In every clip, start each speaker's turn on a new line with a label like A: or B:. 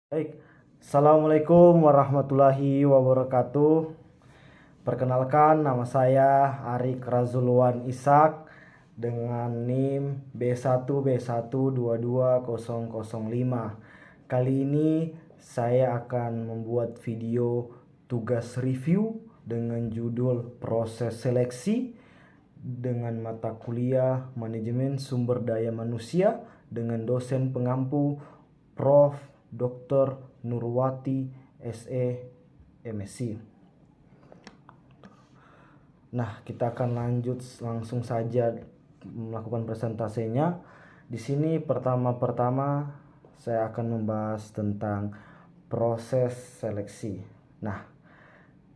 A: Baik, Assalamualaikum warahmatullahi wabarakatuh. Perkenalkan, nama saya Arik Razulwan Ishak dengan NIM B1B1222005. Kali ini saya akan membuat video tugas review dengan judul Proses Seleksi dengan mata kuliah Manajemen Sumber Daya Manusia dengan dosen pengampu Prof. Dr. Nurwati SE MSc. Nah, kita akan lanjut langsung saja melakukan presentasinya. Di sini pertama-tama saya akan membahas tentang proses seleksi. Nah,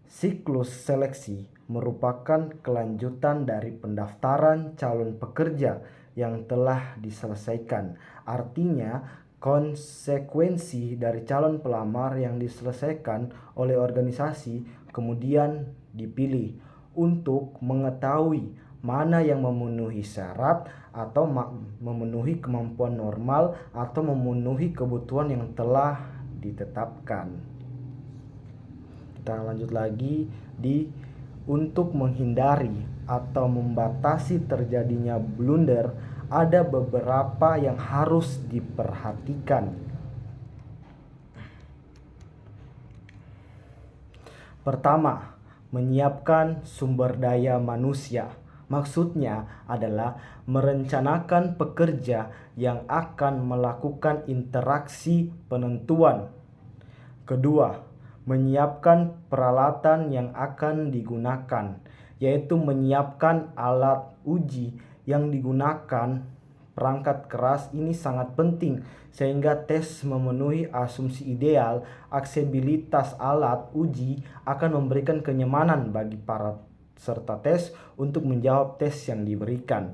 A: siklus seleksi merupakan kelanjutan dari pendaftaran calon pekerja yang telah diselesaikan. Artinya, konsekuensi dari calon pelamar yang diselesaikan oleh organisasi kemudian dipilih untuk mengetahui mana yang memenuhi syarat atau memenuhi kemampuan normal atau memenuhi kebutuhan yang telah ditetapkan. Kita lanjut lagi untuk menghindari atau membatasi terjadinya blunder, ada beberapa yang harus diperhatikan. Pertama, menyiapkan sumber daya manusia. Maksudnya adalah merencanakan pekerja yang akan melakukan interaksi penentuan. Kedua, menyiapkan peralatan yang akan digunakan, yaitu menyiapkan alat uji yang digunakan. Perangkat keras ini sangat penting sehingga tes memenuhi asumsi ideal. Aksesibilitas alat uji akan memberikan kenyamanan bagi para peserta tes untuk menjawab tes yang diberikan.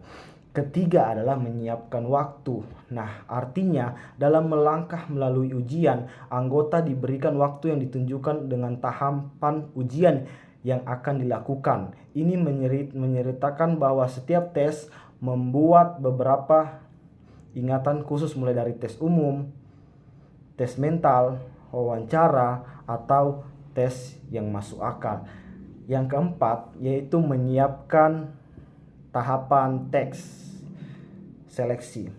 A: Ketiga adalah menyiapkan waktu. Nah, artinya dalam melangkah melalui ujian, anggota diberikan waktu yang ditunjukkan dengan tahapan ujian yang akan dilakukan. Ini menceritakan bahwa setiap tes membuat beberapa ingatan khusus mulai dari tes umum, tes mental, wawancara, atau tes yang masuk akal. Yang keempat yaitu menyiapkan tahapan teks seleksi.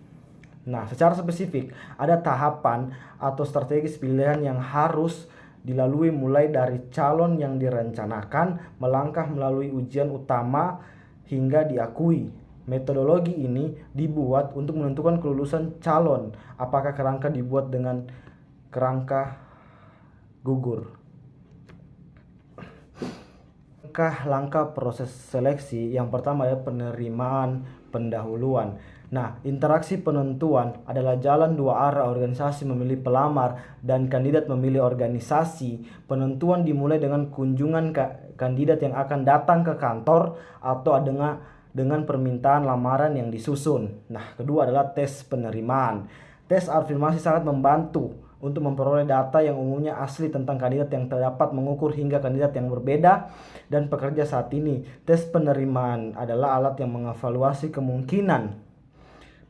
A: Nah, secara spesifik ada tahapan atau strategis pilihan yang harus dilalui mulai dari calon yang direncanakan melangkah melalui ujian utama hingga diakui. Metodologi ini dibuat untuk menentukan kelulusan calon. Apakah kerangka dibuat dengan kerangka gugur. Langkah proses seleksi yang pertama adalah penerimaan pendahuluan. Nah, interaksi penentuan adalah jalan dua arah organisasi memilih pelamar dan kandidat memilih organisasi. Penentuan dimulai dengan kunjungan kandidat yang akan datang ke kantor atau dengan permintaan lamaran yang disusun. Nah, kedua adalah tes penerimaan. Tes afirmasi sangat membantu untuk memperoleh data yang umumnya asli tentang kandidat yang dapat mengukur hingga kandidat yang berbeda dan pekerja saat ini. Tes penerimaan adalah alat yang mengevaluasi kemungkinan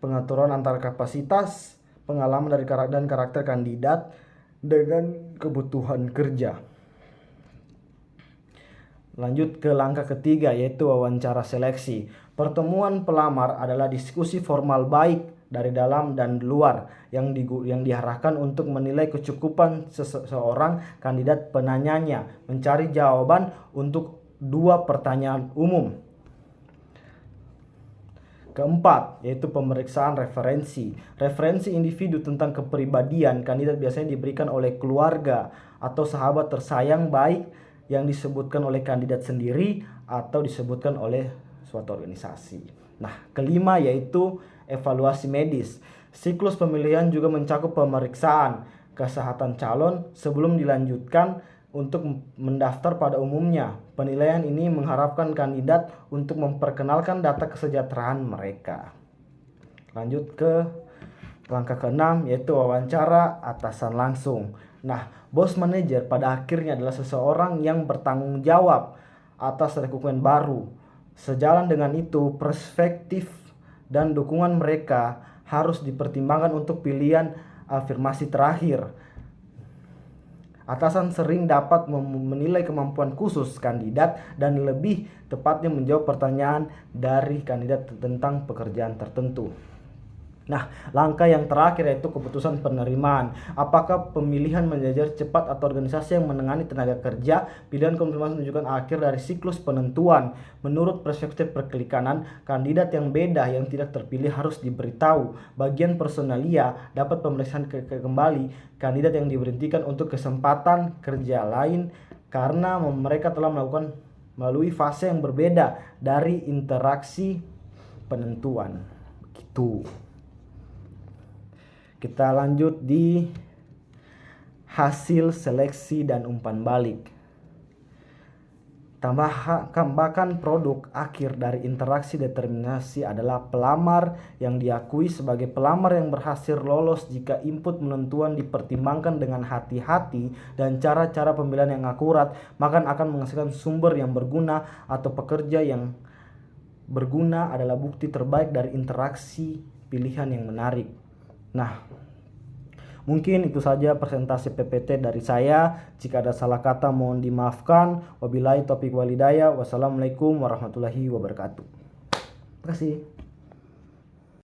A: pengaturan antara kapasitas, pengalaman dari karakter kandidat dengan kebutuhan kerja. Lanjut ke langkah ketiga yaitu wawancara seleksi. Pertemuan pelamar adalah diskusi formal baik dari dalam dan luar yang diarahkan untuk menilai kecukupan seseorang kandidat penanyanya mencari jawaban untuk dua pertanyaan umum. Keempat, yaitu pemeriksaan referensi. Referensi individu tentang kepribadian kandidat biasanya diberikan oleh keluarga atau sahabat tersayang baik yang disebutkan oleh kandidat sendiri atau disebutkan oleh suatu organisasi. Nah, kelima yaitu evaluasi medis. Siklus pemilihan juga mencakup pemeriksaan kesehatan calon sebelum dilanjutkan untuk mendaftar pada umumnya. Penilaian ini mengharapkan kandidat untuk memperkenalkan data kesejahteraan mereka. Lanjut ke langkah keenam yaitu wawancara atasan langsung. Nah, bos manajer pada akhirnya adalah seseorang yang bertanggung jawab atas rekrutmen baru. Sejalan dengan itu, perspektif dan dukungan mereka harus dipertimbangkan untuk pilihan afirmasi terakhir. Atasan sering dapat menilai kemampuan khusus kandidat dan lebih tepatnya menjawab pertanyaan dari kandidat tentang pekerjaan tertentu. Nah, langkah yang terakhir yaitu keputusan penerimaan. Apakah pemilihan menjajar cepat atau organisasi yang menangani tenaga kerja? Pilihan konfirmasi menunjukkan akhir dari siklus penentuan. Menurut perspektif perkelikanan, kandidat yang beda yang tidak terpilih harus diberitahu. Bagian personalia dapat pemeriksaan kembali kandidat yang diberhentikan untuk kesempatan kerja lain karena mereka telah melakukan melalui fase yang berbeda dari interaksi penentuan. Begitu. Kita lanjut di hasil seleksi dan umpan balik. Tambahkan produk akhir dari interaksi determinasi adalah pelamar yang diakui sebagai pelamar yang berhasil lolos jika input penentuan dipertimbangkan dengan hati-hati dan cara-cara pemilihan yang akurat, maka akan menghasilkan sumber yang berguna atau pekerja yang berguna adalah bukti terbaik dari interaksi pilihan yang menarik. Nah, mungkin itu saja presentasi PPT dari saya. Jika ada salah kata mohon dimaafkan. Wabillahi taufiq walhidayah. Wassalamualaikum warahmatullahi wabarakatuh. Terima kasih.